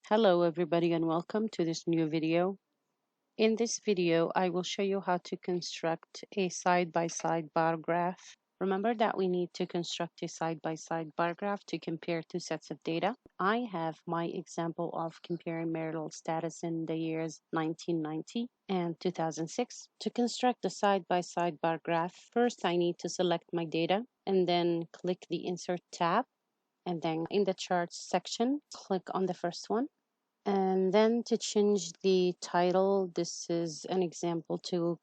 Hello everybody and welcome to this new video. In this video, I will show you how to construct a side-by-side bar graph. Remember that we need to construct a side-by-side bar graph to compare two sets of data. I have my example of comparing marital status in the years 1990 and 2006. To construct the side-by-side bar graph, first I need to select my data and then click the Insert tab. And then in the charts section, click on the first one. And then to change the title, this is an example to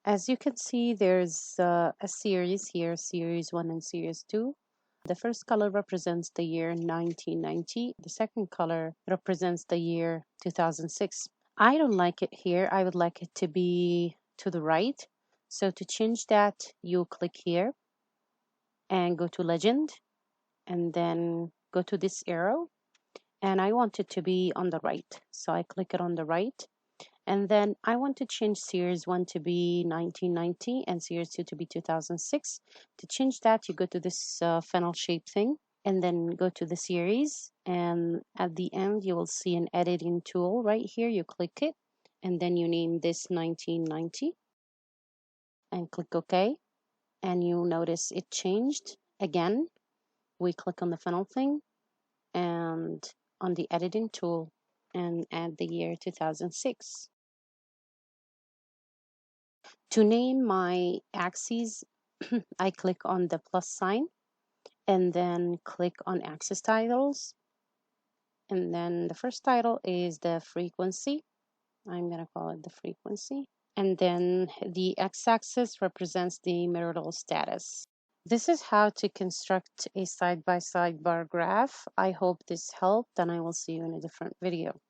As you can see, there's a series here, series 1 and series 2. The first color represents the year 1990. The second color represents the year 2006. I don't like it here. I would like it to be to the right. So to change that, you click here and go to Legend and then go to this arrow. And I want it to be on the right. So I click it on the right. And then I want to change series 1 to be 1990 and series 2 to be 2006. To change that, you go to this funnel shape thing and then go to the series. And at the end, you will see an editing tool right here. You click it and then you name this 1990 and click OK. And you'll notice it changed. Again, we click on the funnel thing and on the editing tool and add the year 2006. To name my axes, I click on the plus sign and then click on axis titles. And then the first title is the frequency. I'm going to call it the frequency. And then the x-axis represents the marital status. This is how to construct a side-by-side bar graph. I hope this helped, and I will see you in a different video.